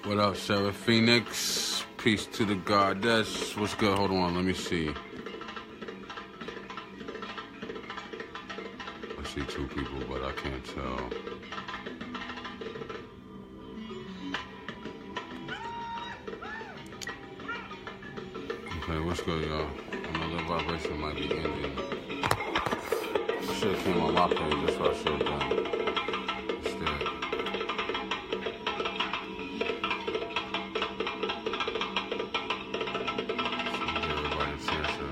What up, Sarah Phoenix? Peace to the goddess. What's good? Hold on, let me see. I see two people, but I can't tell. Okay, what's good, y'all? Another vibration might be ending. I should have came on my page, that's what I should have done. Instead. Everybody a chance to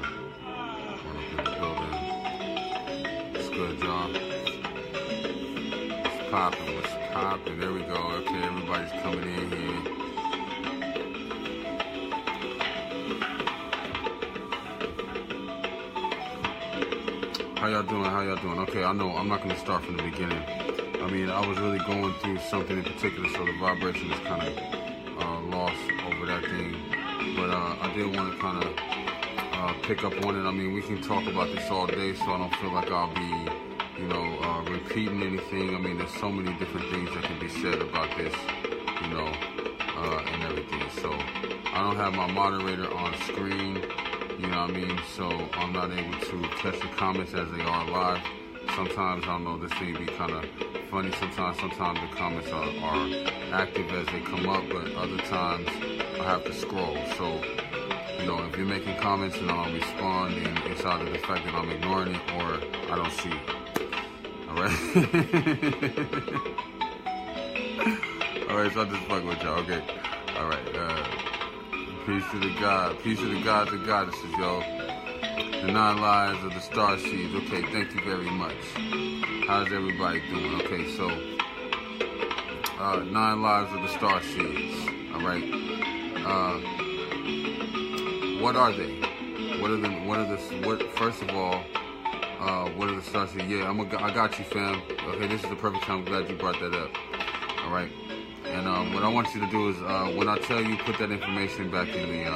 run up in the building. What's good, y'all? What's poppin'? What's poppin'? There we go. Okay, everybody's coming in here. How y'all doing? How y'all doing? Okay, I know I'm not going to start from the beginning. I mean, I was really going through something in particular, so the vibration is kind of lost over that thing. But I did want to kind of pick up on it. I mean, we can talk about this all day, so I don't feel like I'll be, repeating anything. I mean, there's so many different things that can be said about this, and everything. So I don't have my moderator on screen. You know what I mean? So I'm not able to catch the comments as they are live. Sometimes, I don't know, this thing be kind of funny. Sometimes the comments are active as they come up, but other times I have to scroll. So, if you're making comments and I don't respond, then it's either the fact that I'm ignoring it or I don't see it. All right? All right, so I'll just fuck with y'all. Okay. All right. Peace to the God. Peace to the gods and goddesses, yo. The 9 lives of the Starseed. Okay, thank you very much. How's everybody doing? Okay, so 9 lives of the Starseeds. All right. What are they? First of all, what are the Starseeds? Yeah, I got you, fam. Okay, this is the perfect time. I'm glad you brought that up. All right. And what I want you to do is, when I tell you, put that information back in the,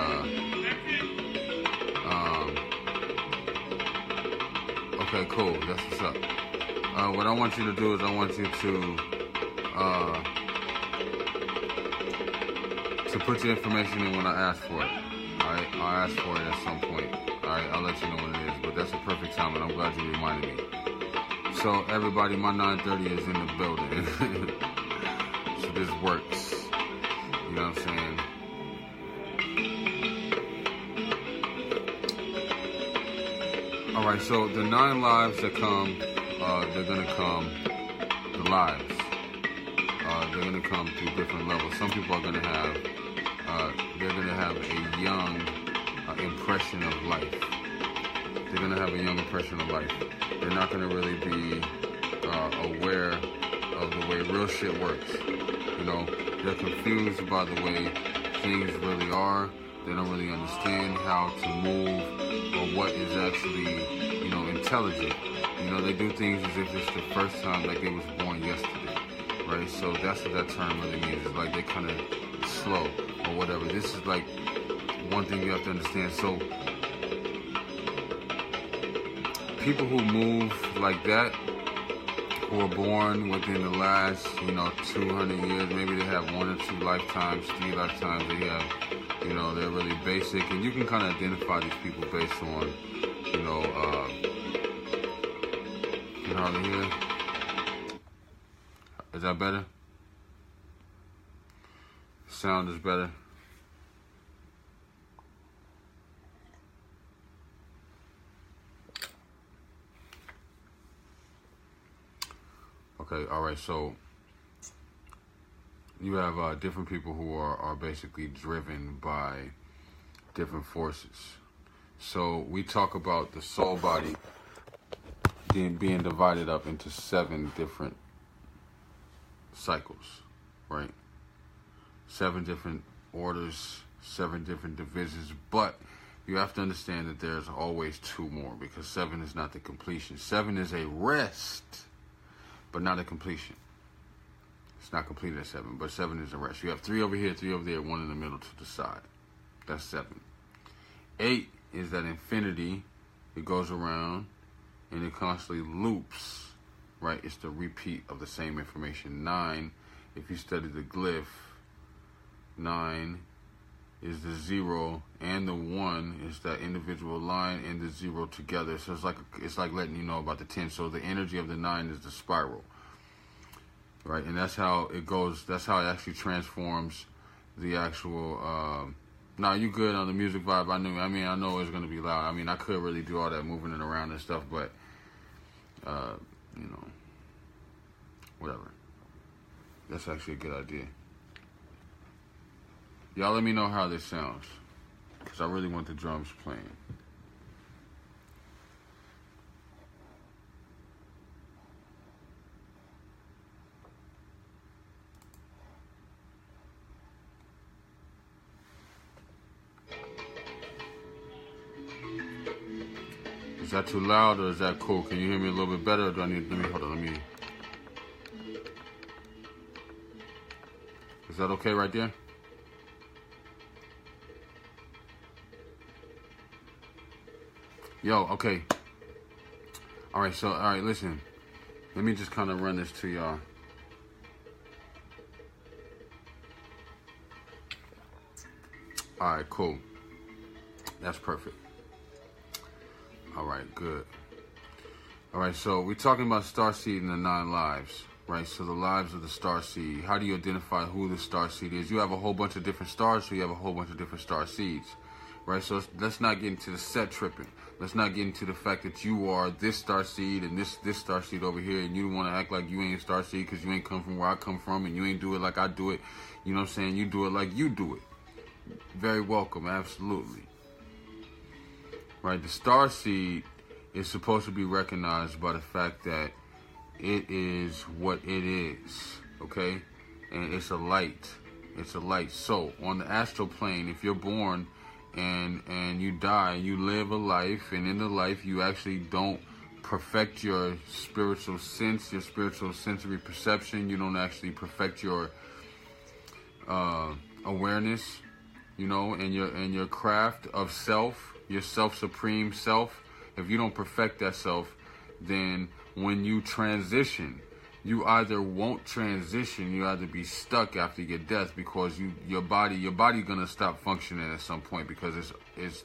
okay, cool, that's what's up. What I want you to do is I want you to put your information in when I ask for it. Alright, I'll ask for it at some point. Alright, I'll let you know when it is, but that's a perfect time, and I'm glad you reminded me. So, everybody, my 930 is in the building. So this works. You know what I'm saying? Alright, so the 9 lives that come, they're gonna come, the lives, they're gonna come through different levels. Some people are gonna have, they're gonna have a young impression of life. They're gonna have a young impression of life. They're not gonna really be aware of the way real shit works. They're confused by the way things really are. They don't really understand how to move or what is actually, intelligent. They do things as if it's the first time, like they was born yesterday, right? So that's what that term really means. It's like they're kind of slow or whatever. This is like one thing you have to understand. So people who move like that, who are born within the last, 200 years, maybe they have 1 or 2 lifetimes, 3 lifetimes, they have, they're really basic, and you can kind of identify these people based on, you can hardly hear. Is that better? Sound is better. Okay, all right, so you have different people who are basically driven by different forces. So we talk about the soul body being divided up into 7 different cycles, right? 7 different orders, 7 different divisions, but you have to understand that there's always 2 more, because 7 is not the completion. 7 is a rest, but not a completion. It's not completed at 7, but 7 is a rest. You have 3 over here, 3 over there, 1 in the middle to the side. That's 7. 8 is that infinity. It goes around and it constantly loops, right? It's the repeat of the same information. 9, if you study the glyph, 9 is the 0, and the 1 is that individual line and the 0 together. So it's like letting you know about the 10. So the energy of the 9 is the spiral, right? And that's how it goes. That's how it actually transforms the actual. Nah, you good on the music vibe? I know it's gonna be loud. I mean, I could really do all that moving it around and stuff, but you know, whatever. That's actually a good idea. Y'all let me know how this sounds, because I really want the drums playing. Is that too loud or is that cool? Can you hear me a little bit better, or do I need, hold on. Is that okay right there? Yo, okay. All right, listen. Let me just kind of run this to y'all. All right, cool. That's perfect. All right, good. All right, so we're talking about Starseed and the 9 lives, right? So the lives of the Starseed. How do you identify who the Starseed is? You have a whole bunch of different stars, so you have a whole bunch of different Starseeds, right? So let's not get into the set tripping. Let's not get into the fact that you are this Starseed and this Starseed over here, and you want to act like you ain't a Starseed because you ain't come from where I come from, and you ain't do it like I do it. You know what I'm saying? You do it like you do it. Very welcome, absolutely. Right, the Starseed is supposed to be recognized by the fact that it is what it is, okay? And it's a light. It's a light. So, on the astral plane, if you're born and you die, you live a life, and in the life you actually don't perfect your spiritual sense, your spiritual sensory perception. You don't actually perfect your awareness, you know, and your craft of self, your supreme self. If you don't perfect that self, then when you transition, you either won't transition, you either be stuck after your death, because your body gonna stop functioning at some point, because it's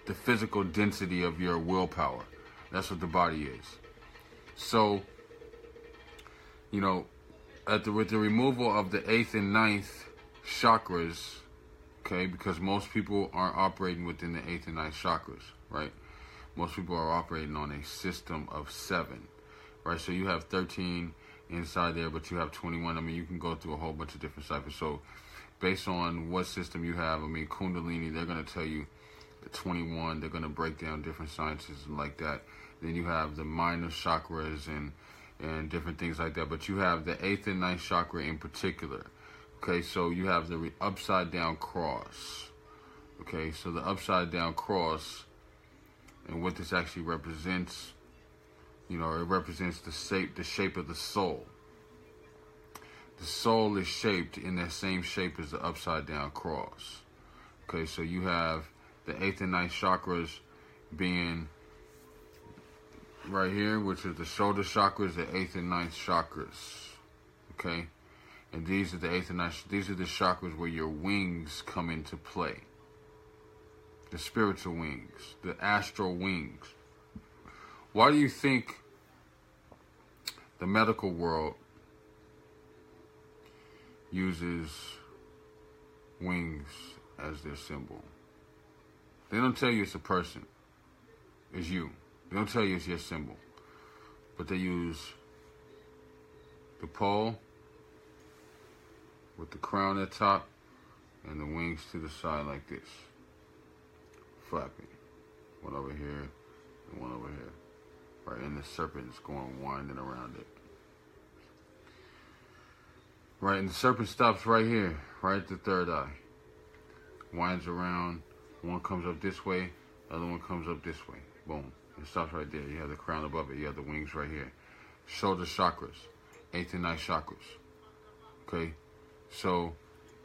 the physical density of your willpower. That's what the body is. So, you know, with the removal of the 8th and 9th chakras, okay, because most people aren't operating within the 8th and 9th chakras, right? Most people are operating on a system of 7, right? So you have 13 inside there, but you have 21. I mean, you can go through a whole bunch of different ciphers. So based on what system you have, I mean, Kundalini, they're going to tell you the 21. They're going to break down different sciences like that. Then you have the minor chakras and different things like that. But you have the 8th and 9th chakra in particular. Okay, so you have the upside down cross. Okay, so the upside down cross, and what this actually represents, you know, it represents the shape of the soul. The soul is shaped in that same shape as the upside down cross. Okay, so you have the 8th and 9th chakras being right here, which is the shoulder chakras, the 8th and 9th chakras. Okay, and these are the 8th and 9th, these are the chakras where your wings come into play. The spiritual wings, the astral wings. Why do you think the medical world uses wings as their symbol? They don't tell you it's a person. It's you. They don't tell you it's your symbol. But they use the pole with the crown at top and the wings to the side like this. Flapping. One over here and one over here. Right, and the serpent is going winding around it. Right, and the serpent stops right here, right at the third eye. Winds around. One comes up this way, the other one comes up this way. Boom. It stops right there. You have the crown above it. You have the wings right here. Shoulder chakras. 8th and 9th chakras. Okay? So,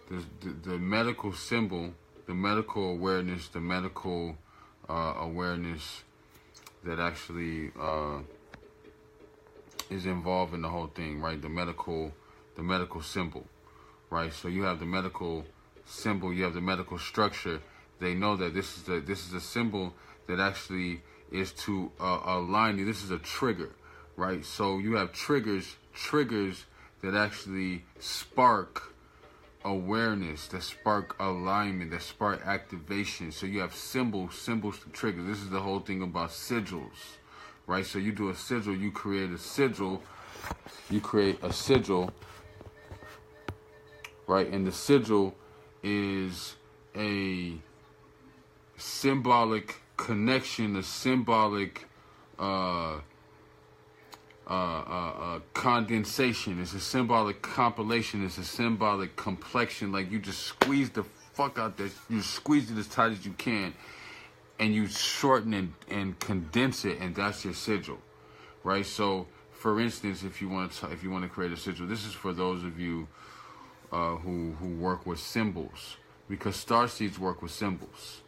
the medical symbol, the medical awareness, the medical awareness that actually is involved in the whole thing, right? The medical symbol, right? So you have the medical symbol, you have the medical structure. They know that this is a symbol that actually is to align you. This is a trigger, right? So you have triggers that actually spark awareness, that spark alignment, that spark activation. So you have symbols to trigger. This is the whole thing about sigils, right? So you do a sigil, you create a sigil, right? And the sigil is a symbolic connection, a symbolic condensation. It's a symbolic compilation. It's a symbolic complexion. Like you just squeeze the fuck out there. You squeeze it as tight as you can, and you shorten and condense it, and that's your sigil, right? So, for instance, if you want to create a sigil, this is for those of you who work with symbols, because starseeds work with symbols.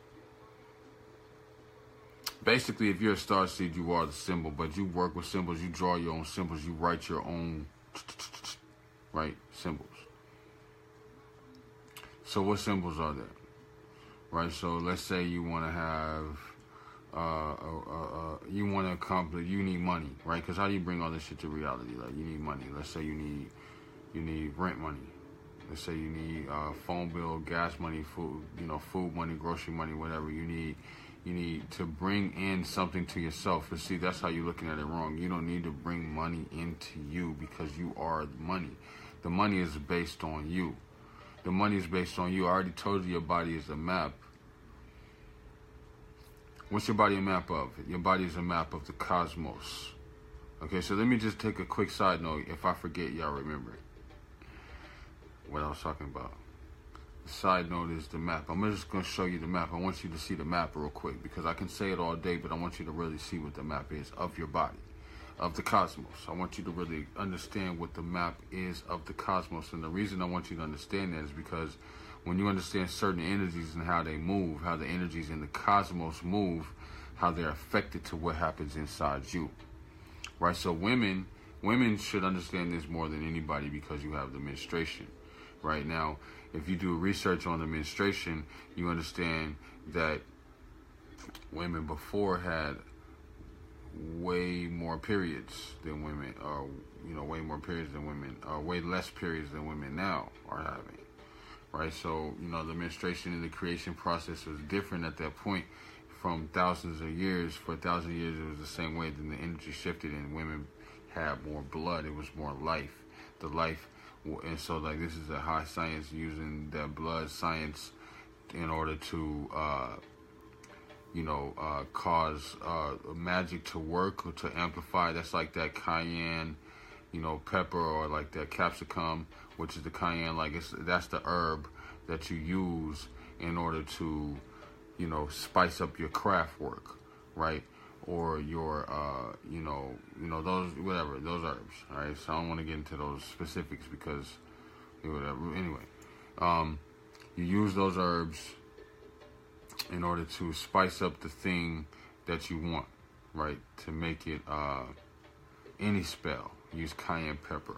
Basically, if you're a starseed, you are the symbol, but you work with symbols. You draw your own symbols. You write your own, right, symbols. So what symbols are there, right? So let's say you want to have, you want to accomplish, you need money, right? Because how do you bring all this shit to reality? Like, you need money. Let's say you need rent money. Let's say you need phone bill, gas money, food, food money, grocery money, whatever you need. You need to bring in something to yourself. But see, that's how you're looking at it wrong. You don't need to bring money into you, because you are the money. The money is based on you. The money is based on you. I already told you your body is a map. What's your body a map of? Your body is a map of the cosmos. Okay, so let me just take a quick side note. If I forget, y'all remember what I was talking about. The side note is the map. I'm just going to show you the map. I want you to see the map real quick, because I can say it all day, but I want you to really see what the map is of your body, of the cosmos. I want you to really understand what the map is of the cosmos. And the reason I want you to understand that is because when you understand certain energies and how they move, how the energies in the cosmos move, how they're affected to what happens inside you, right? So women should understand this more than anybody, because you have the menstruation. Right now, if you do research on the menstruation, you understand that women before had way more periods than women, or way more periods than women, or way less periods than women now are having. Right? So, the menstruation and the creation process was different at that point from thousands of years. For 1,000 years, it was the same way. Then the energy shifted, and women had more blood. It was more life. The life. And so, like, this is a high science, using that blood science in order to, cause magic to work, or to amplify. That's like that cayenne, pepper, or like that capsicum, which is the cayenne. Like, that's the herb that you use in order to, spice up your craft work, right? Or your, those, whatever, those herbs, all right? So I don't want to get into those specifics, because, whatever. Anyway, you use those herbs in order to spice up the thing that you want, right? To make it, any spell. Use cayenne pepper.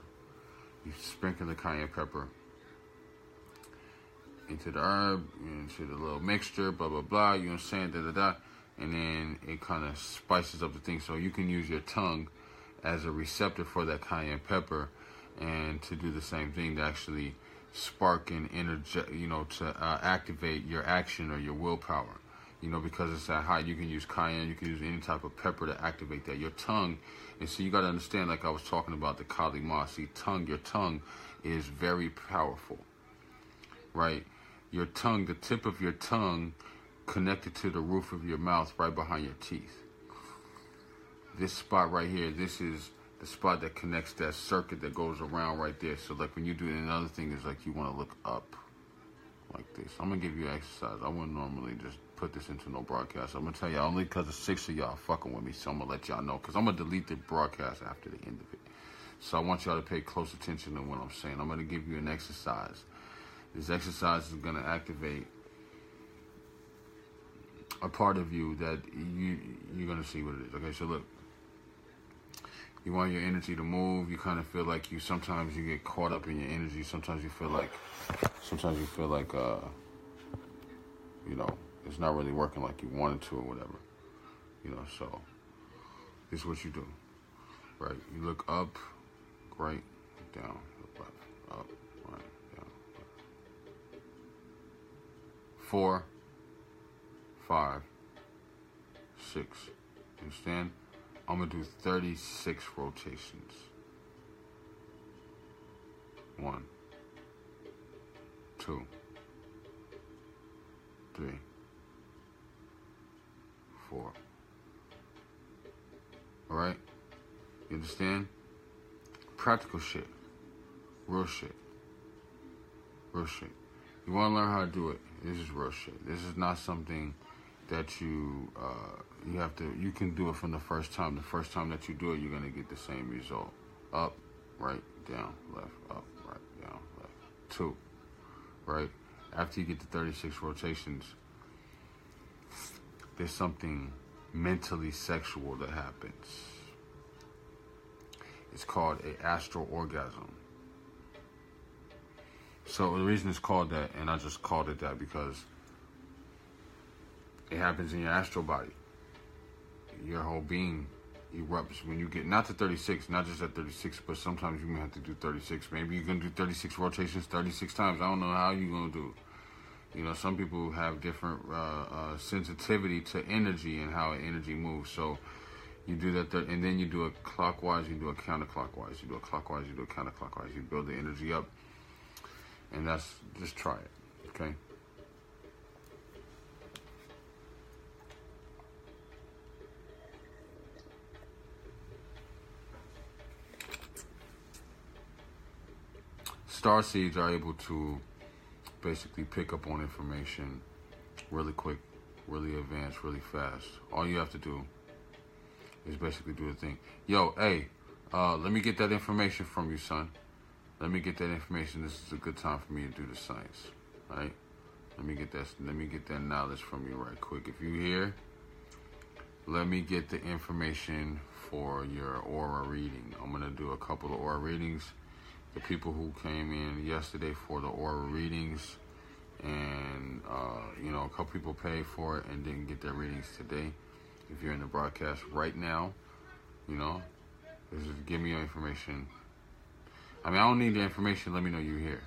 You sprinkle the cayenne pepper into the herb, into the little mixture, blah, blah, blah, you know what I'm saying, da-da-da. And then it kind of spices up the thing. So you can use your tongue as a receptor for that cayenne pepper, and to do the same thing, to actually spark and to activate your action or your willpower. Because it's that high, you can use cayenne, you can use any type of pepper to activate that. Your tongue, and so you got to understand, like I was talking about the Kali Ma, see, your tongue is very powerful, right? Your tongue, the tip of your tongue, connected to the roof of your mouth, right behind your teeth. This spot right here, this is the spot that connects that circuit that goes around right there. So like when you do it, another thing is like you want to look up like this. I'm going to give you an exercise. I wouldn't normally just put this into no broadcast. I'm going to tell y'all only because of 6 of y'all fucking with me. So I'm going to let y'all know, because I'm going to delete the broadcast after the end of it. So I want y'all to pay close attention to what I'm saying. I'm going to give you an exercise. This exercise is going to activate a part of you that you're going to see what it is. Okay, so look. You want your energy to move. You kind of feel like sometimes you get caught up in your energy. Sometimes you feel like, you know, it's not really working like you wanted to or whatever. You know, so this is what you do, right? You look up, right, down, look left, up, right, down, left. 4, 5, 6. Understand? I'm going to do 36 rotations. 1, 2, 3, 4. All right? You understand? Practical shit. Real shit. Real shit. You want to learn how to do it. This is real shit. This is not something that you can do it from the first time. The first time that you do it, you're going to get the same result. Up, right, down, left, up, right, down, left. 2, right? After you get to 36 rotations, there's something mentally sexual that happens. It's called an astral orgasm. So the reason it's called that, and I just called it that because it happens in your astral body. Your whole being erupts when you get, not to 36, not just at 36, but sometimes you may have to do 36. Maybe you're going to do 36 rotations 36 times. I don't know how you're going to do it. You know, some people have different sensitivity to energy and how energy moves. So you do that, and then you do it clockwise, you do it counterclockwise. You do it clockwise, you do it counterclockwise. You build the energy up, and that's, just try it, okay? Starseeds are able to basically pick up on information really quick, really advanced, really fast. All you have to do is basically do the thing. Yo, hey, let me get that information from you, son. Let me get that information. This is a good time for me to do the science, all right? Let me get that knowledge from you right quick. If you here, let me get the information for your aura reading. I'm gonna do a couple of aura readings. The people who came in yesterday for the aura readings, and you know, a couple people paid for it and didn't get their readings today. If you're in the broadcast right now, you know, just give me your information. I mean, I don't need the information. Let me know you're here.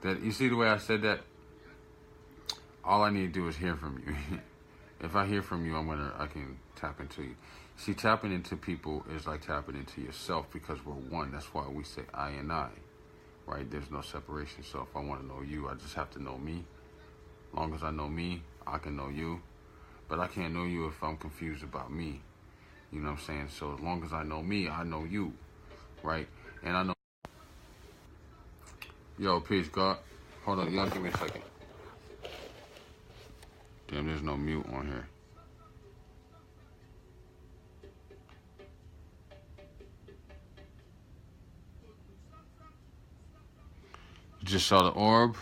That, you see the way I said that? All I need to do is hear from you. If I hear from you, I can tap into you. See, tapping into people is like tapping into yourself, because we're one. That's why we say I and I, right? There's no separation. So if I want to know you, I just have to know me. As long as I know me, I can know you. But I can't know you if I'm confused about me. You know what I'm saying? So as long as I know me, I know you, right? And I know. Yo, peace, God. Hold on, y'all give me a second. Damn, there's no mute on here. You just saw the orb?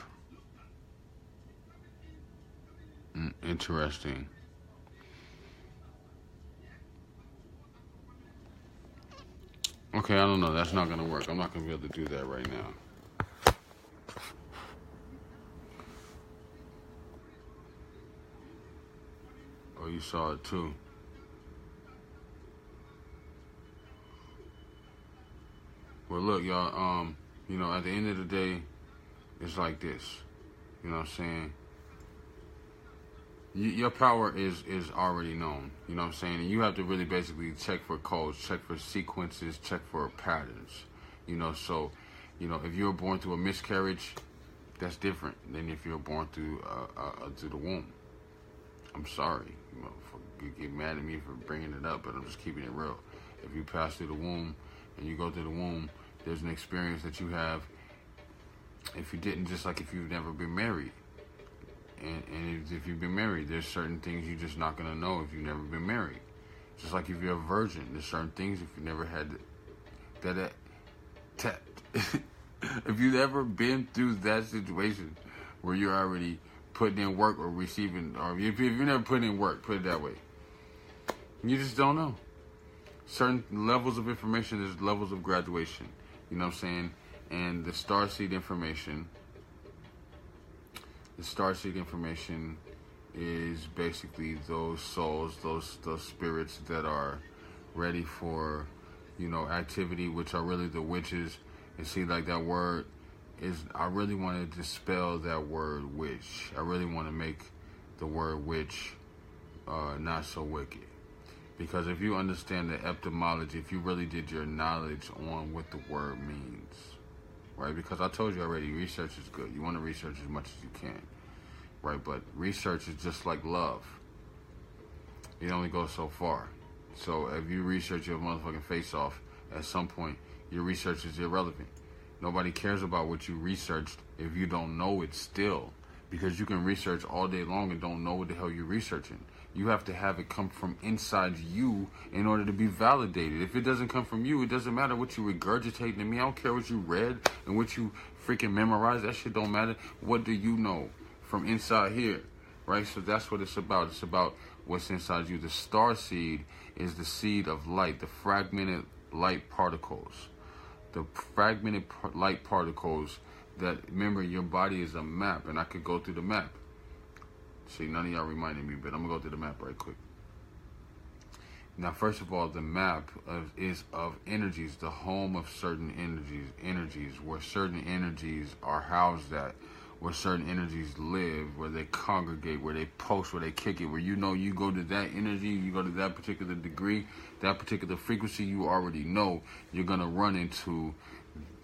Interesting. Okay, I don't know. That's not going to work. I'm not going to be able to do that right now. Oh, you saw it too. Well, look, y'all, you know, at the end of the day, it's like this. You know what I'm saying? Your power is already known. You know what I'm saying? And you have to really basically check for codes, check for sequences, check for patterns. You know, so, you know, if you were born through a miscarriage, that's different than if you're born through the womb. I'm sorry, you know, you get mad at me for bringing it up, but I'm just keeping it real. If you pass through the womb and you go through the womb, there's an experience that you have. If you didn't, just like if you've never been married. And if you've been married, there's certain things you're just not going to know if you've never been married. Just like if you're a virgin, there's certain things if you never had if you've ever been through that situation where you're already putting in work or receiving, or if you've never put in work, put it that way, You just don't know. Certain levels of information, there's levels of graduation. You know what I'm saying? And the Starseed information is basically those souls, those spirits that are ready for, activity, which are really the witches. And see, like that word is, I really want to dispel that word witch. I really want to make the word witch not so wicked. Because if you understand the etymology, if you really did your knowledge on what the word means, right? Because I told you already, research is good. You want to research as much as you can, right? But research is just like love. It only goes so far. So if you research your motherfucking face off, at some point, your research is irrelevant. Nobody cares about what you researched if you don't know it still. Because you can research all day long and don't know what the hell you're researching. You have to have it come from inside you in order to be validated. If it doesn't come from you, it doesn't matter what you regurgitate to me. I don't care what you read and what you freaking memorized. That shit don't matter. What do you know from inside here, right? So that's what it's about. It's about what's inside you. The starseed is the seed of light, the fragmented light particles. The fragmented light particles that, remember, your body is a map, and I could go through the map. See, none of y'all reminded me, but I'm going to go through the map right quick. Now, first of all, the map is of energies, the home of certain energies, where certain energies are housed at, where certain energies live, where they congregate, where they post, where they kick it, where you go to that energy, you go to that particular degree, that particular frequency, you already know you're going to run into,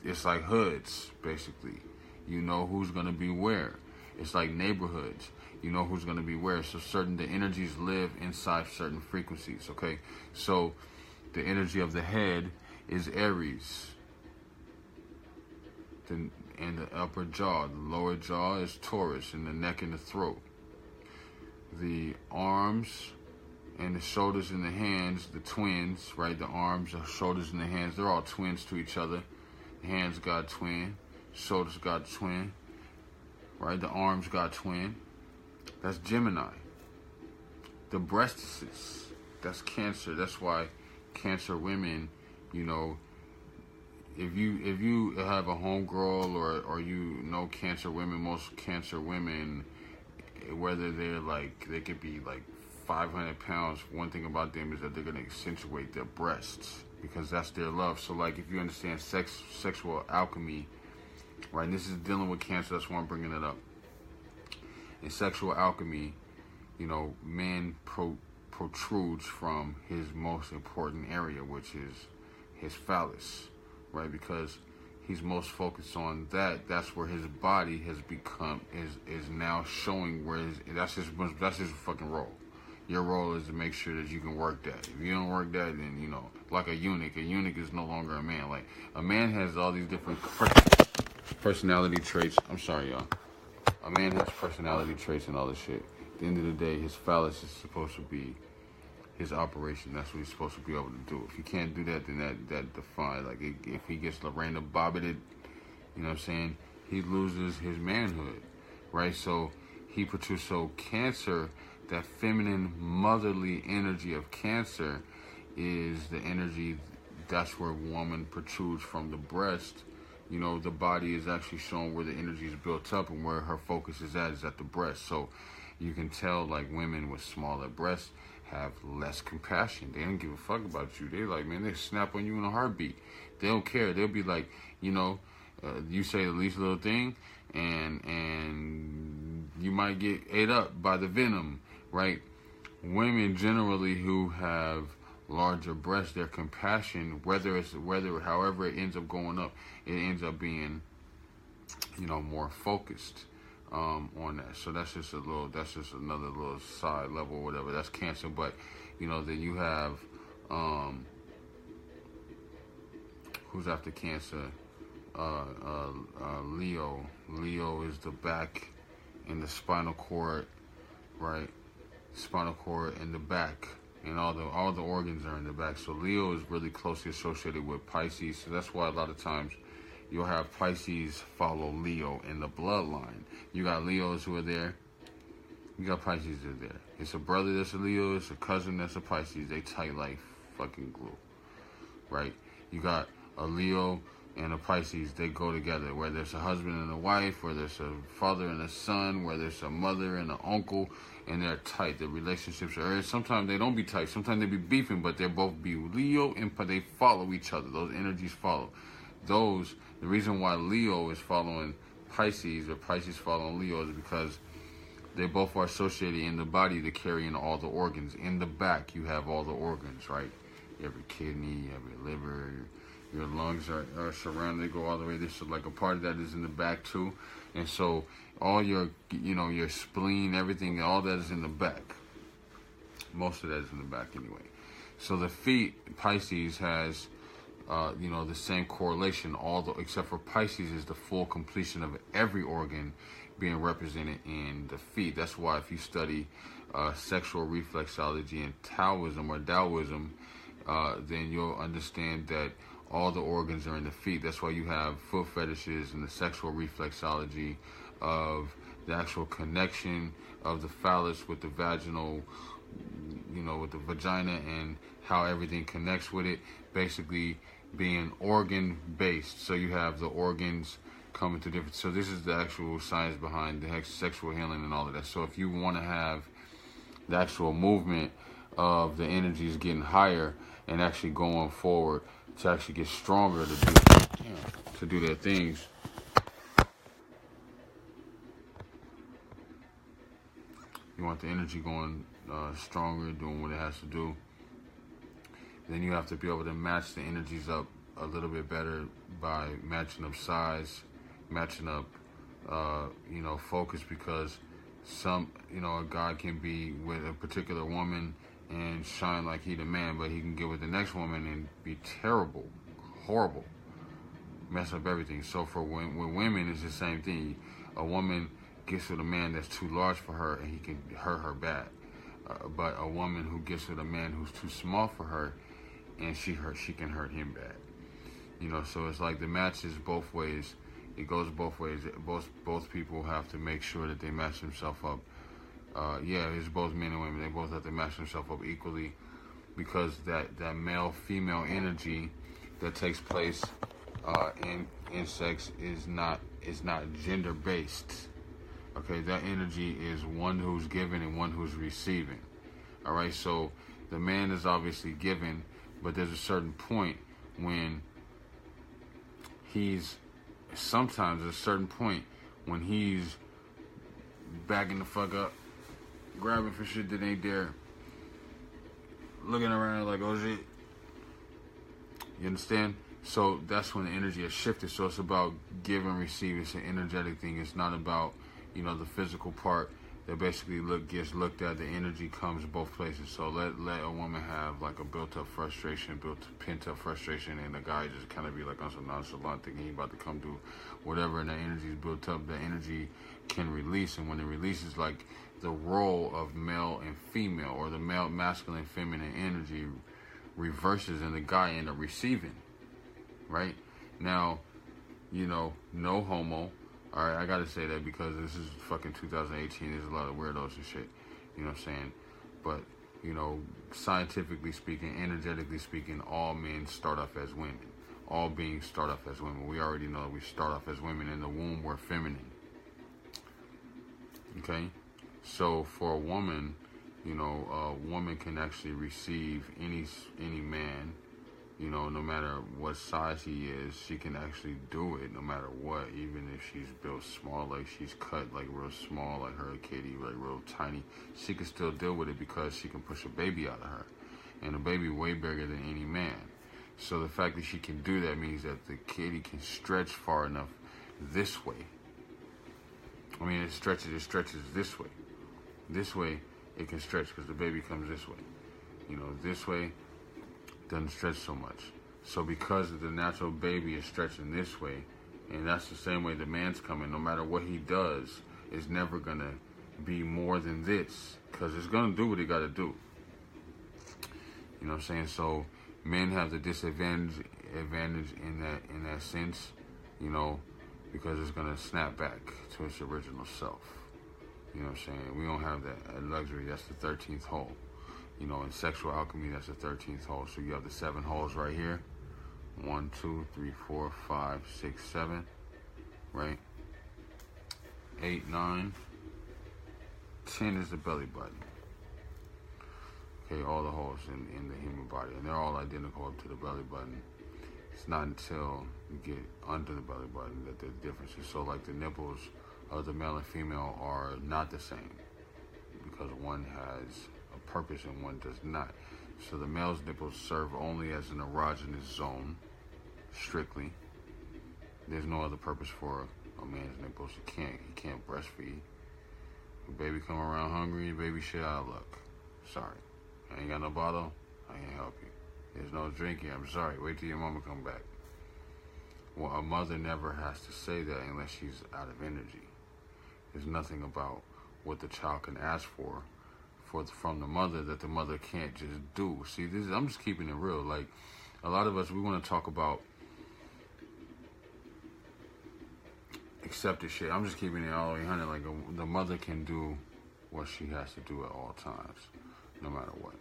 it's like hoods, basically. You know who's going to be where. It's like neighborhoods. You know who's going to be where. So the energies live inside certain frequencies, okay? So the energy of the head is Aries. And the upper jaw. The lower jaw is Taurus, and the neck and the throat. The arms and the shoulders and the hands, the twins, right? The arms, the shoulders, and the hands, they're all twins to each other. The hands got twin. Shoulders got twin. Right? The arms got twin. That's Gemini. The breasts, that's Cancer. That's why Cancer women, if you have a homegirl or you know Cancer women, most Cancer women, whether they could be like 500 pounds, one thing about them is that they're going to accentuate their breasts because that's their love. So like if you understand sexual alchemy, right, and this is dealing with Cancer, that's why I'm bringing it up. In sexual alchemy, man protrudes from his most important area, which is his phallus, right? Because he's most focused on that. That's where his body has become, is now showing where that's his fucking role. Your role is to make sure that you can work that. If you don't work that, then, like a eunuch is no longer a man. Like, a man has all these different personality traits. I'm sorry, y'all. A man has personality traits and all this shit. At the end of the day, his phallus is supposed to be his operation. That's what he's supposed to be able to do. If he can't do that, then that defines. Like, if he gets Lorena Bobbited, you know what I'm saying, he loses his manhood, right? So he protrudes. So Cancer, that feminine, motherly energy of Cancer, is the energy. That's where woman protrudes from the breast. The body is actually showing where the energy is built up, and where her focus is at the breast. So you can tell, like, women with smaller breasts have less compassion. They don't give a fuck about you. They like, man, they snap on you in a heartbeat. They don't care. They'll be like, you say the least little thing, and you might get ate up by the venom, right? Women generally who have larger breasts, their compassion, however it ends up going up, it ends up being, more focused on that. So that's just another little side level or whatever. That's Cancer. But then you have who's after Cancer? Leo. Leo is the back and the spinal cord, right? Spinal cord and the back. And all the organs are in the back. So Leo is really closely associated with Pisces. So that's why a lot of times you'll have Pisces follow Leo in the bloodline. You got Leos who are there, You got Pisces that are there. It's a brother that's a Leo. It's a cousin that's a Pisces. They tight like fucking glue, right? You got a Leo and a Pisces. They go together. Whether it's a husband and a wife, whether it's a father and a son, whether it's a mother and an uncle, and they're tight. The relationships are. Sometimes they don't be tight. Sometimes they be beefing, but they both be Leo and they follow each other. Those energies follow. The reason why Leo is following Pisces or Pisces following Leo is because they both are associated in the body to carrying all the organs. In the back, you have all the organs, right? You have your kidney, you have your liver, your lungs are surrounded. They go all the way. This is like a part of that is in the back too. And so all your, your spleen, everything, all that is in the back. Most of that is in the back anyway. So the feet, Pisces has, the same correlation, except for Pisces is the full completion of every organ being represented in the feet. That's why if you study sexual reflexology and Taoism, then you'll understand that all the organs are in the feet. That's why you have foot fetishes and the sexual reflexology of the actual connection of the phallus with the vaginal, with the vagina and how everything connects with it, basically being organ based. So you have the organs coming to different. So this is the actual science behind the sexual healing and all of that. So if you want to have the actual movement of the energies getting higher and actually going forward to actually get stronger to do their things, you want the energy going stronger, doing what it has to do, then you have to be able to match the energies up a little bit better by matching up size, matching up, focus, because a guy can be with a particular woman and shine like he the man, but he can get with the next woman and be terrible, horrible, mess up everything. So for with women, it's the same thing. A woman gets with a man that's too large for her and he can hurt her bad. But a woman who gets with a man who's too small for her and she can hurt him bad. So it's like the match is both ways. It goes both ways. Both people have to make sure that they match themselves up. It's both men and women. They both have to match themselves up equally, because that male-female energy that takes place in sex is not gender-based. Okay, that energy is one who's giving and one who's receiving. All right, so the man is obviously giving, but there's a certain point when he's backing the fuck up, grabbing for shit that ain't there, looking around like, oh shit. You understand? So that's when the energy has shifted. So it's about give and receive. It's an energetic thing. It's not about, the physical part that basically gets looked at. The energy comes both places. So let a woman have like a built-up frustration, pent-up frustration, and the guy just kind of be like on some nonchalant thinking he about to come do whatever, and the energy is built up. The energy can release, and when it releases, like the role of male and female, or the male, masculine, feminine energy reverses, and the guy end up receiving. Right? Now, no homo. Alright, I gotta say that because this is fucking 2018. There's a lot of weirdos and shit. You know what I'm saying? But, scientifically speaking, energetically speaking, all men start off as women. All beings start off as women. We already know we start off as women. In the womb, we're feminine. Okay? So for a woman, a woman can actually receive any man. No matter what size he is, she can actually do it no matter what. Even if she's built small, like she's cut like real small, like her kitty, like real tiny, she can still deal with it because she can push a baby out of her. And a baby way bigger than any man. So the fact that she can do that means that the kitty can stretch far enough this way. I mean, it stretches this way. This way, it can stretch because the baby comes this way. This way, doesn't stretch so much. So because the natural baby is stretching this way, and that's the same way the man's coming, no matter what he does, it's never going to be more than this, because it's going to do what it got to do. You know what I'm saying? So men have the disadvantage in that sense, because it's going to snap back to its original self. You know what I'm saying? We don't have that luxury. That's the 13th hole. You know, in sexual alchemy, that's the 13th hole. So you have the 7 holes right here. 1, 2, 3, 4, 5, 6, 7. Right? 8, 9. 10 is the belly button. Okay, all the holes in the human body. And they're all identical up to the belly button. It's not until you get under the belly button that there's differences. So like the nipples of the male and female are not the same, because one has a purpose and one does not. So the male's nipples serve only as an erogenous zone, strictly. There's no other purpose for a man's nipples. You can't breastfeed. If baby come around hungry, baby shit out of luck. Sorry. I ain't got no bottle, I can't help you. There's no drinking, I'm sorry. Wait till your mama come back. Well, a mother never has to say that unless she's out of energy. There's nothing about what the child can ask for from the mother that the mother can't just do. See, I'm just keeping it real. Like, a lot of us, we want to talk about accepted shit. I'm just keeping it all the way 100. Like, the mother can do what she has to do at all times, no matter what.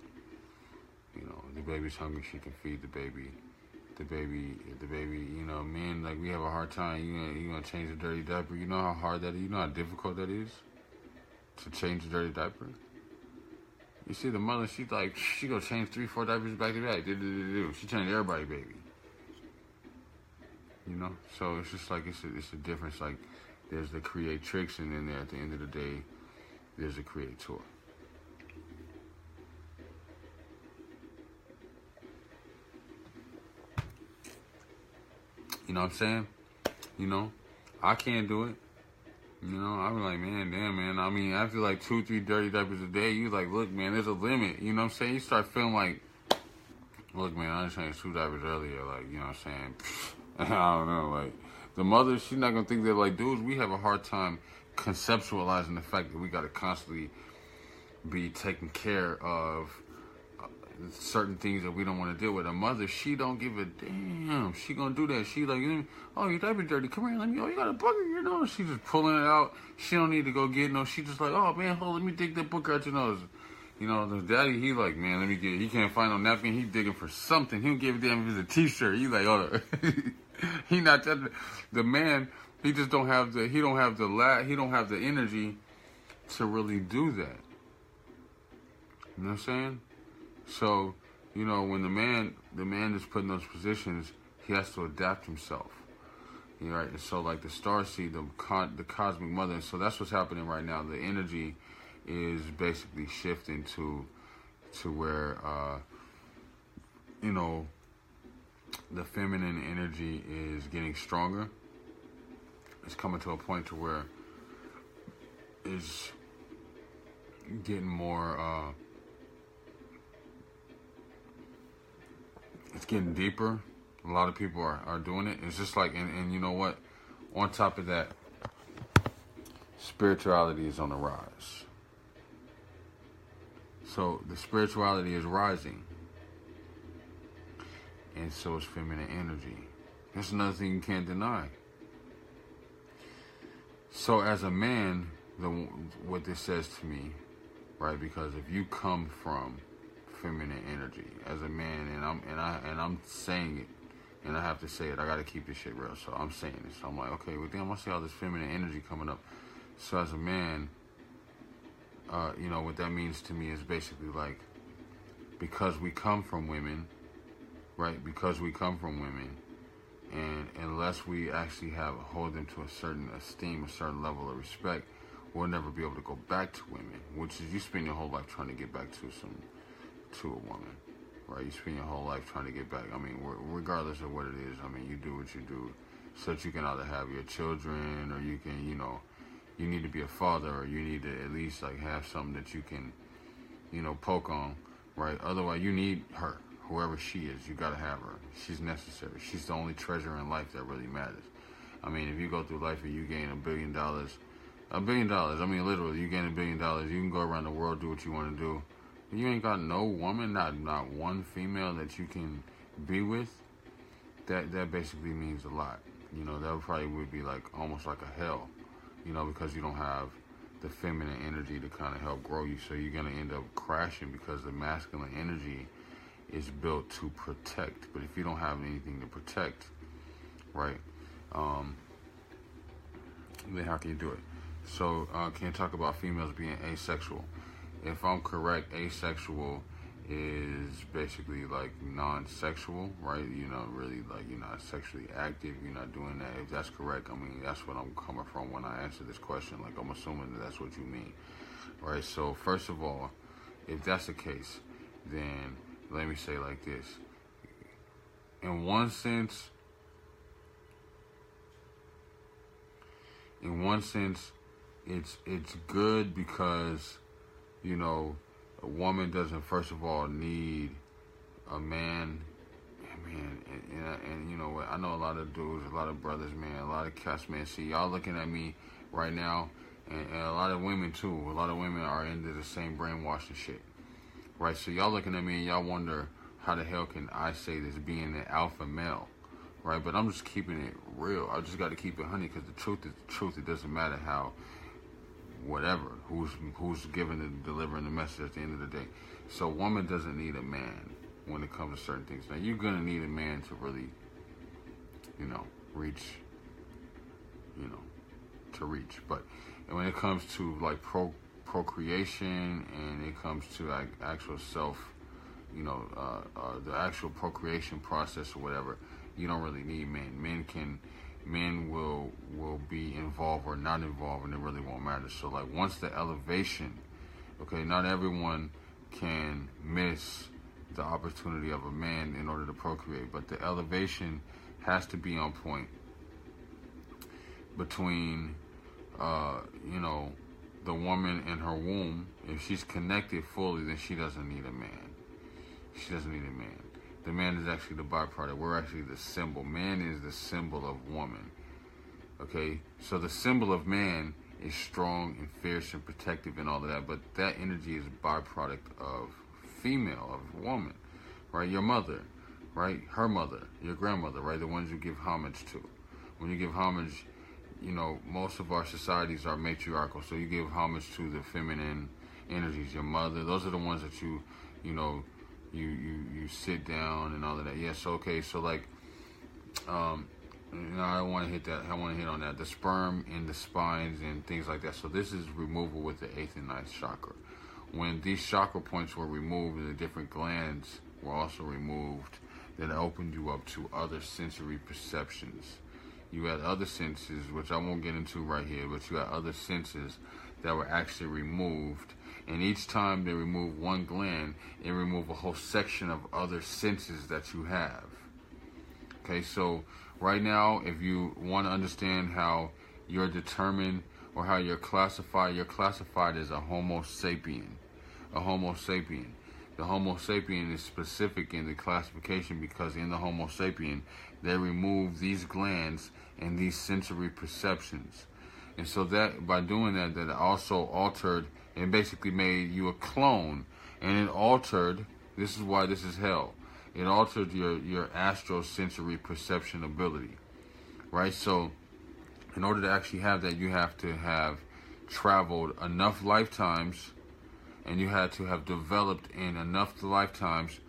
You know, the baby's hungry, she can feed the baby. The baby, you know, men, like, we have a hard time. You gonna change a dirty diaper. You know how hard that is? You know how difficult that is to change a dirty diaper? You see the mother, she go change 3, 4 diapers back to back. She changed everybody, baby. You know? So it's just like, it's a difference. Like, there's the creatrix, and then at the end of the day, there's a creator. You know what I'm saying? You know, I can't do it. You know, I be like, man, damn, man. I mean, after like 2, 3 dirty diapers a day, you like, look, man, there's a limit. You know what I'm saying? You start feeling like, look, man, I just changed 2 diapers earlier. Like, you know what I'm saying? I don't know. Like, the mother, she's not going to think that, like, dudes, we have a hard time conceptualizing the fact that we got to constantly be taking care of certain things that we don't want to deal with. A mother, she don't give a damn. She gonna do that. She like, oh, your diaper dirty. Come here, let me. Oh, you got a booger, you know. She just pulling it out. She don't need to go get no. She just like, oh man, hold, let me dig that booger out your nose. You know, the daddy, he like, man, let me get. He can't find no napkin. He digging for something. He don't give a damn if it's a t-shirt. He like, oh, he not that. The man, he just don't have the. He don't have the energy to really do that. You know what I'm saying? So, you know, when the man is put in those positions, he has to adapt himself. You know, right? And so, like the Starseed, the cosmic mother, and so that's what's happening right now. The energy is basically shifting to where, you know, the feminine energy is getting stronger. It's coming to a point to where it's getting more. It's getting deeper. A lot of people are doing it. It's just like, and you know what? On top of that, spirituality is on the rise. So the spirituality is rising. And so is feminine energy. That's another thing you can't deny. So as a man, what this says to me, right? Because if you come from feminine energy as a man, and I'm saying it, and I have to say it. I got to keep this shit real, so I'm saying it. So I'm like, okay, well, damn, I see all this feminine energy coming up. So as a man, you know, what that means to me is basically like, because we come from women, right? Because we come from women, and unless we actually hold them to a certain esteem, a certain level of respect, we'll never be able to go back to women. Which is, you spend your whole life trying to get back to a woman, right? You spend your whole life trying to get back. I mean, regardless of what it is, I mean, you do what you do so that you can either have your children, or you can, you know, you need to be a father, or you need to at least like have something that you can, you know, poke on, right? Otherwise, you need her, whoever she is. You gotta have her. She's necessary. She's the only treasure in life that really matters. I mean, if you go through life and you gain $1 billion, I mean, literally, you gain $1 billion, you can go around the world, do what you want to do. You ain't got no woman, not one female that you can be with. That basically means a lot. You know, that probably would be like almost like a hell. You know, because you don't have the feminine energy to kind of help grow you. So you're going to end up crashing because the masculine energy is built to protect. But if you don't have anything to protect, right, then how can you do it? So can you talk about females being asexual? If I'm correct, asexual is basically like non-sexual, right? You're not really like, you're not sexually active, you're not doing that. If that's correct, I mean, that's what I'm coming from when I answer this question. Like, I'm assuming that that's what you mean, right? So first of all, if that's the case, then let me say like this. In one sense, it's good because, you know, a woman doesn't, first of all, need a man. And you know what? I know a lot of dudes, a lot of brothers, man, a lot of cats, man. See, y'all looking at me right now, and a lot of women, too. A lot of women are into the same brainwashing shit, right? So y'all looking at me, and y'all wonder, how the hell can I say this being an alpha male, right? But I'm just keeping it real. I just got to keep it honey, because the truth is the truth. It doesn't matter how, whatever, who's giving and delivering the message at the end of the day. So a woman doesn't need a man when it comes to certain things. Now, you're going to need a man to really, you know, reach. But when it comes to, like, procreation, and it comes to, like, actual self, you know, the actual procreation process or whatever, you don't really need men. Men will be involved or not involved, and it really won't matter. So, like, once the elevation, okay, not everyone can miss the opportunity of a man in order to procreate, but the elevation has to be on point between, you know, the woman and her womb. If she's connected fully, then she doesn't need a man. She doesn't need a man. The man is actually the byproduct. We're actually the symbol. Man is the symbol of woman. Okay? So the symbol of man is strong and fierce and protective and all of that, but that energy is a byproduct of female, of woman, right? Your mother, right? Her mother, your grandmother, right? The ones you give homage to. When you give homage, you know, most of our societies are matriarchal, so you give homage to the feminine energies. Your mother, those are the ones that you know, you sit down and all of that. Yes, okay, so like, you know, I want to hit that. I want to hit on that. The sperm in the spines and things like that. So this is removal with the 8th and 9th chakra. When these chakra points were removed and the different glands were also removed, that opened you up to other sensory perceptions. You had other senses, which I won't get into right here, but you had other senses that were actually removed. And each time they remove one gland, it removes a whole section of other senses that you have. Okay, so right now, if you want to understand how you're determined or how you're classified as a Homo sapien. A Homo sapien. The Homo sapien is specific in the classification because in the Homo sapien, they remove these glands and these sensory perceptions. And so that, by doing that, that also altered and basically made you a clone. And it altered, this is why this is hell, it altered your astral sensory perception ability, right? So in order to actually have that, you have to have traveled enough lifetimes, and you had to have developed in enough lifetimes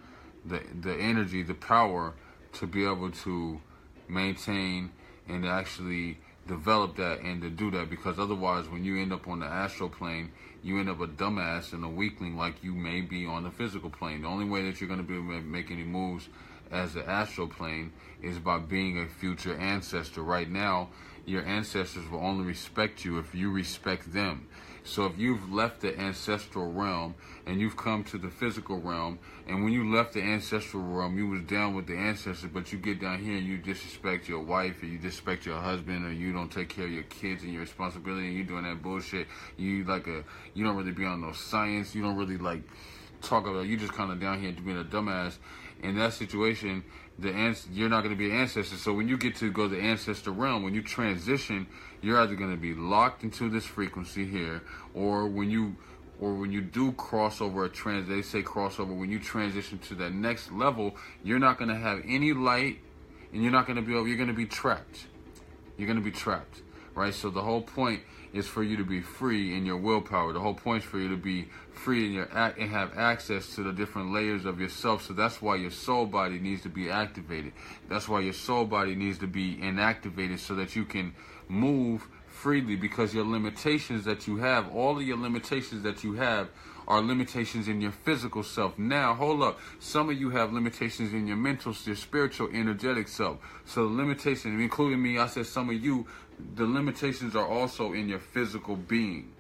the energy, the power to be able to maintain and actually develop that and to do that, because otherwise when you end up on the astral plane, you end up a dumbass and a weakling like you may be on the physical plane. The only way that you're going to be able to make any moves as the astral plane is by being a future ancestor. Right now, your ancestors will only respect you if you respect them. So if you've left the ancestral realm and you've come to the physical realm, and when you left the ancestral realm, you was down with the ancestors, but you get down here and you disrespect your wife, or you disrespect your husband, or you don't take care of your kids and your responsibility, and you doing that bullshit. You don't really be on no science. You don't really like talk about. You just kind of down here being a dumbass. In that situation, you're not going to be an ancestor. So when you get to go to the ancestor realm, when you transition, you're either going to be locked into this frequency here, or when you do cross over they say crossover, when you transition to that next level, you're not going to have any light, and you're not going to be able, you're going to be trapped. You're going to be trapped, right? So the whole point is for you to be free in your willpower. The whole point is for you to be free in your act and have access to the different layers of yourself. So that's why your soul body needs to be activated. That's why your soul body needs to be inactivated, so that you can move freely, because your limitations that you have, all of your limitations that you have, are limitations in your physical self. Now, hold up. Some of you have limitations in your mental, your spiritual, energetic self. So the limitations, including me, I said some of you, the limitations are also in your physical being.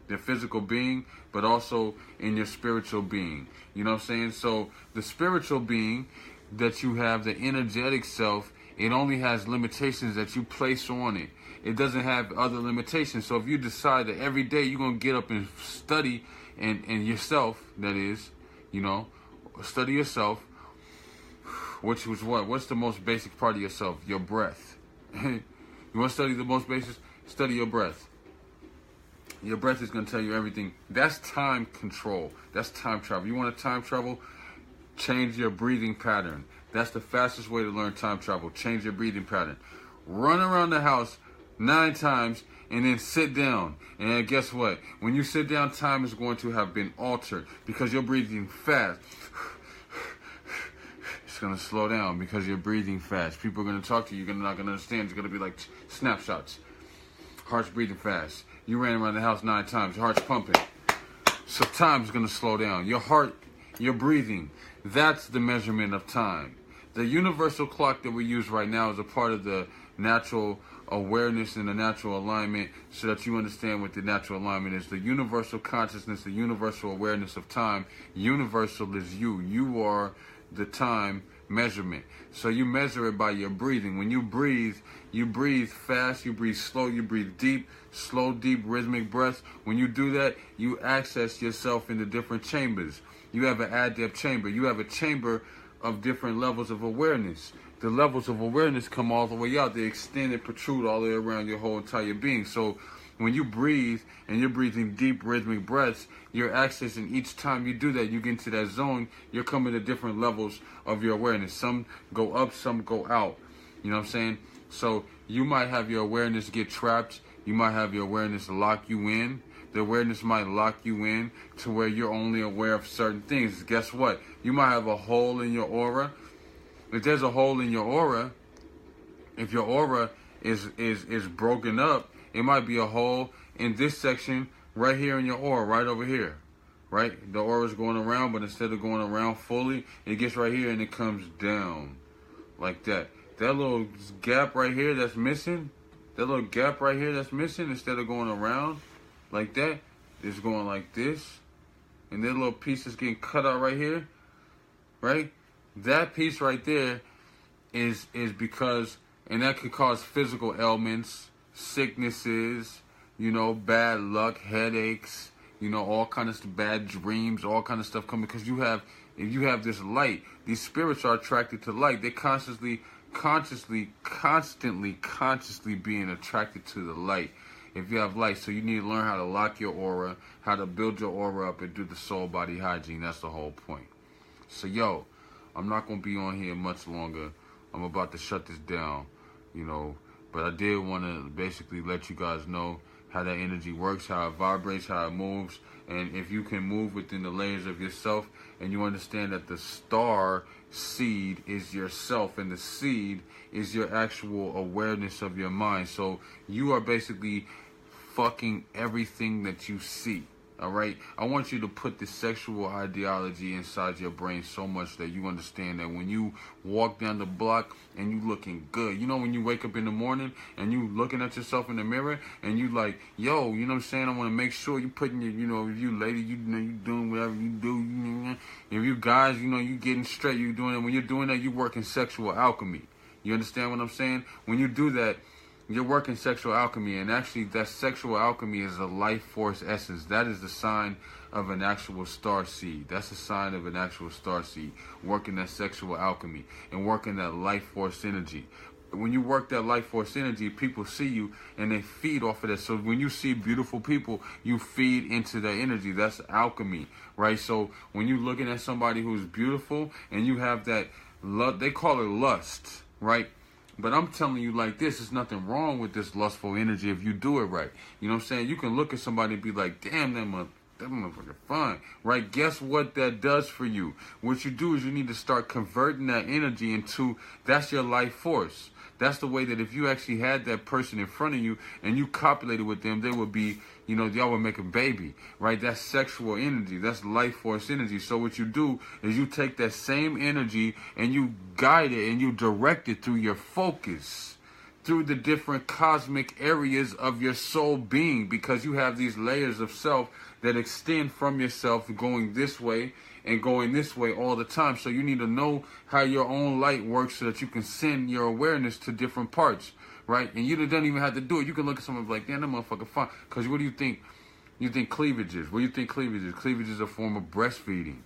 The physical being, but also in your spiritual being. You know what I'm saying? So the spiritual being that you have, the energetic self, it only has limitations that you place on it. It doesn't have other limitations. So if you decide that every day you're going to get up and study and yourself, that is, you know, study yourself, which was what? What's the most basic part of yourself? Your breath. You want to study the most basic? Study your breath. Your breath is going to tell you everything. That's time control. That's time travel. You want to time travel? Change your breathing pattern. That's the fastest way to learn time travel. Change your breathing pattern. Run around the house 9 times and then sit down. And guess what? When you sit down, time is going to have been altered because you're breathing fast. It's going to slow down because you're breathing fast. People are going to talk to you. You're not going to understand. It's going to be like snapshots. Heart's breathing fast. You ran around the house 9 times. Your heart's pumping. So time's going to slow down. Your heart, your breathing, that's the measurement of time. The universal clock that we use right now is a part of the natural awareness and the natural alignment, so that you understand what the natural alignment is. The universal consciousness, the universal awareness of time. Universal is you. You are the time measurement. So you measure it by your breathing. When you breathe fast, you breathe slow, you breathe deep, slow, deep, rhythmic breaths. When you do that, you access yourself into different chambers. You have an adept chamber. You have a chamber of different levels of awareness. The levels of awareness come all the way out. They extend and protrude all the way around your whole entire being. So when you breathe and you're breathing deep rhythmic breaths, you're accessing, each time you do that, you get into that zone, you're coming to different levels of your awareness. Some go up, some go out. You know what I'm saying? So you might have your awareness get trapped. You might have your awareness lock you in. The awareness might lock you in to where you're only aware of certain things. Guess what? You might have a hole in your aura. If there's a hole in your aura, if your aura is broken up, it might be a hole in this section right here in your aura, right over here, right? The aura is going around, but instead of going around fully, it gets right here and it comes down like that. That little gap right here that's missing, instead of going around like that, it's going like this, and that little piece is getting cut out right here, right? That piece right there is because, and that could cause physical ailments, sicknesses, you know, bad luck, headaches, you know, all kind of bad dreams, all kind of stuff coming, because if you have this light, these spirits are attracted to light. They constantly being attracted to the light. If you have light, so you need to learn how to lock your aura, how to build your aura up, and do the soul body hygiene. That's the whole point. So yo, I'm not going to be on here much longer. I'm about to shut this down, you know. But I did want to basically let you guys know how that energy works, how it vibrates, how it moves. And if you can move within the layers of yourself, and you understand that the star seed is yourself, and the seed is your actual awareness of your mind. So you are basically fucking everything that you see. All right, I want you to put the sexual ideology inside your brain so much that you understand that when you walk down the block and you looking good, you know, when you wake up in the morning and you looking at yourself in the mirror and you like, yo, you know what I'm saying? I want to make sure you putting your, you know, if you lady, you know, you doing whatever you do. You know, if you guys, you know, you getting straight, you doing it. When you're doing that, you working sexual alchemy. You understand what I'm saying? When you do that, you're working sexual alchemy, and actually that sexual alchemy is a life force essence. That is the sign of an actual star seed. That's a sign of an actual star seed, working that sexual alchemy and working that life force energy. When you work that life force energy, people see you and they feed off of that. So when you see beautiful people, you feed into that energy. That's alchemy, right? So when you're looking at somebody who's beautiful and you have that love, they call it lust, right? But I'm telling you like this, there's nothing wrong with this lustful energy if you do it right. You know what I'm saying? You can look at somebody and be like, damn, that motherfucker fine, right? Guess what that does for you? What you do is you need to start converting that energy into, that's your life force. That's the way that if you actually had that person in front of you and you copulated with them, they would be, you know, y'all would make a baby, right? That's sexual energy. That's life force energy. So what you do is you take that same energy and you guide it and you direct it through your focus, through the different cosmic areas of your soul being, because you have these layers of self that extend from yourself going this way and going this way all the time. So you need to know how your own light works so that you can send your awareness to different parts, right? And you don't even have to do it. You can look at someone and be like, damn, that motherfucker fine. Because what do you think? You think cleavage is? What do you think cleavage is? Cleavage is a form of breastfeeding,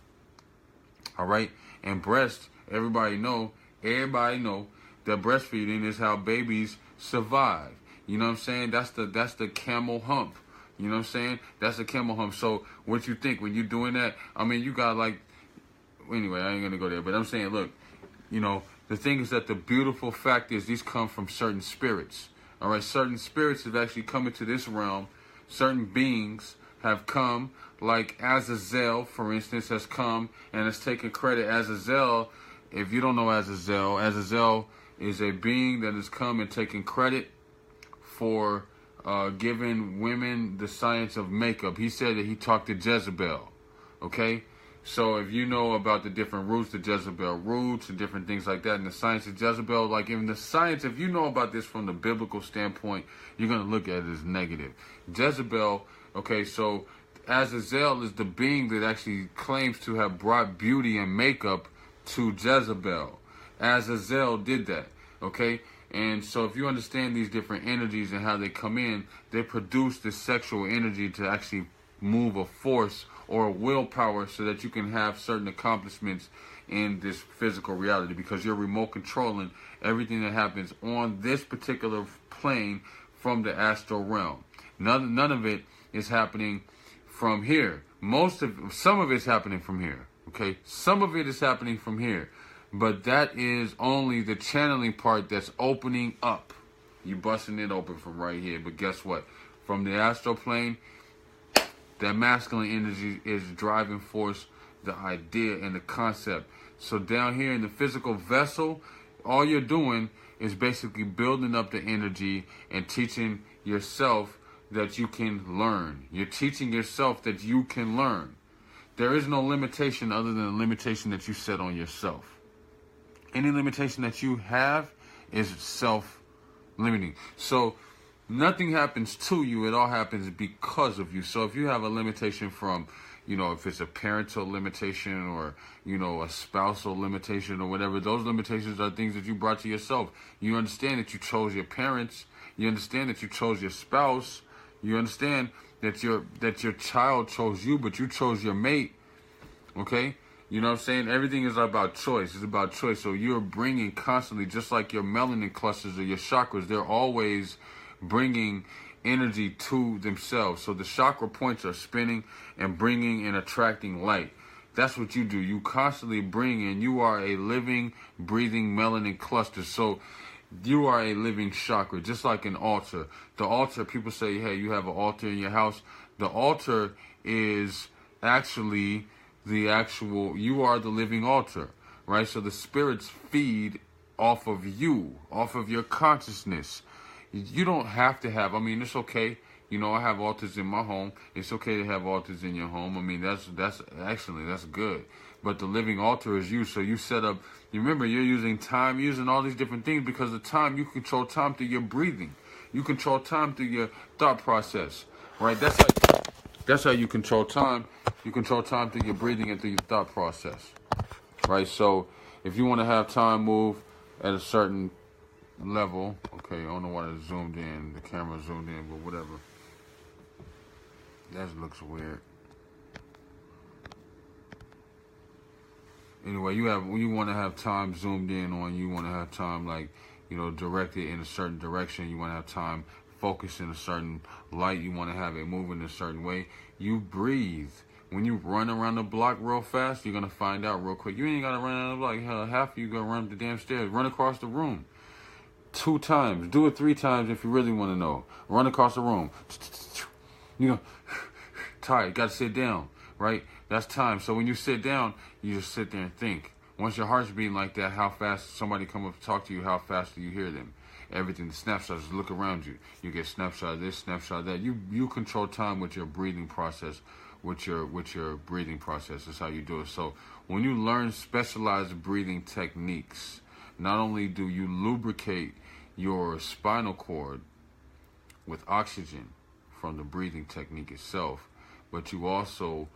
all right? And breast, everybody know that breastfeeding is how babies survive. You know what I'm saying? That's the camel hump. You know what I'm saying? That's the camel hump. So what you think when you're doing that? I mean, you got like, anyway, I ain't going to go there. But I'm saying, look, you know, the thing is that the beautiful fact is these come from certain spirits. All right, certain spirits have actually come into this realm. Certain beings have come, like Azazel, for instance, has come and has taken credit. Azazel, if you don't know Azazel is a being that has come and taken credit for giving women the science of makeup. He said that he talked to Jezebel, okay? So if you know about the different roots, the Jezebel roots and different things like that, and the science of Jezebel, like in the science, if you know about this from the biblical standpoint, you're going to look at it as negative. Jezebel, okay, so Azazel is the being that actually claims to have brought beauty and makeup to Jezebel. Azazel did that, okay? And so if you understand these different energies and how they come in, they produce this sexual energy to actually move a force or a willpower so that you can have certain accomplishments in this physical reality, because you're remote controlling everything that happens on this particular plane from the astral realm. None of it is happening from here. Some of it's happening from here, okay? Some of it is happening from here. But that is only the channeling part that's opening up. You busting it open from right here. But guess what? From the astral plane, that masculine energy is driving force, the idea and the concept. So down here in the physical vessel, all you're doing is basically building up the energy and teaching yourself that you can learn. You're teaching yourself that you can learn. There is no limitation other than the limitation that you set on yourself. Any limitation that you have is self-limiting. So nothing happens to you. It all happens because of you. So if you have a limitation from, you know, if it's a parental limitation or, you know, a spousal limitation or whatever, those limitations are things that you brought to yourself. You understand that you chose your parents. You understand that you chose your spouse. You understand that your child chose you, but you chose your mate. Okay? You know what I'm saying? Everything is about choice. It's about choice. So you're bringing constantly, just like your melanin clusters or your chakras, they're always bringing energy to themselves. So the chakra points are spinning and bringing and attracting light. That's what you do. You constantly bring in. You are a living, breathing melanin cluster. So you are a living chakra, just like an altar. The altar, people say, hey, you have an altar in your house. The altar is actually you are the living altar, right? So the spirits feed off of you, off of your consciousness. You don't have to have, I mean, it's okay. You know, I have altars in my home. It's okay to have altars in your home. I mean, that's good. But the living altar is you. So you set up, you remember, you're using time, using all these different things, because the time, you control time through your breathing. You control time through your thought process, right? That's how you control time. You control time through your breathing and through your thought process, right? So if you want to have time move at a certain level, okay, I don't know why it zoomed in, the camera zoomed in, but whatever. That looks weird. Anyway, you want to have time zoomed in on, you want to have time, like, you know, directed in a certain direction. You want to have time focused in a certain light. You want to have it move in a certain way. You breathe. When you run around the block real fast, you're going to find out real quick. You ain't got to run around the block. Hell, half of you going to run up the damn stairs. Run across the room. 2 times. Do it 3 times if you really want to know. Run across the room. You know, tired. Got to sit down, right? That's time. So when you sit down, you just sit there and think. Once your heart's beating like that, how fast somebody come up to talk to you, how fast do you hear them? Everything, the snapshots, just look around you. You get snapshot of this, snapshot of that. You control time with your breathing process, with your breathing process. That's how you do it. So when you learn specialized breathing techniques, not only do you lubricate your spinal cord with oxygen from the breathing technique itself, but you also,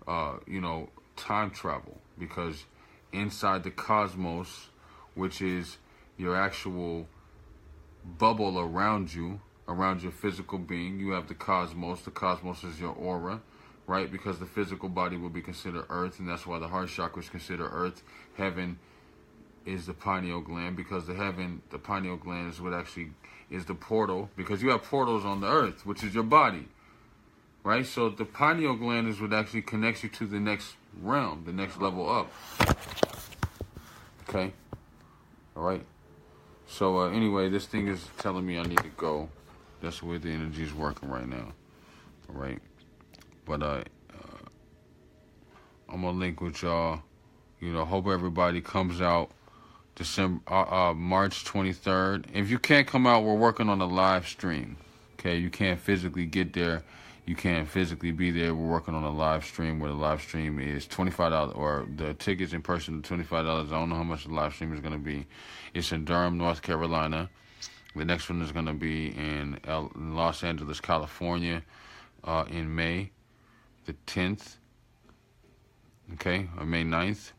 time travel, because inside the cosmos, which is your actual bubble around you, around your physical being, you have the cosmos. The cosmos is your aura, right? Because the physical body will be considered earth, and that's why the heart chakra is considered earth. Heaven is the pineal gland, because the pineal gland is what actually is the portal, because you have portals on the earth, which is your body, right? So the pineal gland is what actually connects you to the next realm, the next level up. Okay? All right? So anyway, this thing is telling me I need to go. That's where the energy is working right now. All right? But I'm going to link with y'all. Hope everybody comes out March 23rd. If you can't come out, we're working on a live stream. Okay? You can't physically get there. You can't physically be there. We're working on a live stream where the live stream is $25, or the tickets in person $25. I don't know how much the live stream is going to be. It's in Durham, North Carolina. The next one is going to be in Los Angeles, California, in May the 10th. Okay, or May 9th.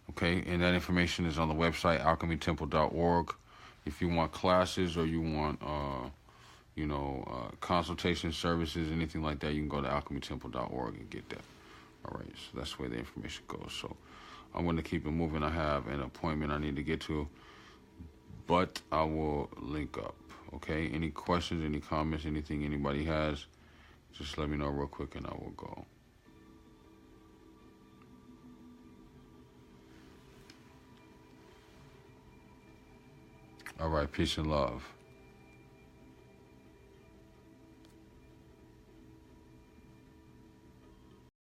Okay, and that information is on the website, alchemytemple.org. If you want classes or you want, consultation services, anything like that, you can go to alchemytemple.org and get that. All right, so that's where the information goes. So I'm going to keep it moving. I have an appointment I need to get to, but I will link up. Okay, any questions, any comments, anything anybody has, just let me know real quick and I will go. All right, peace and love.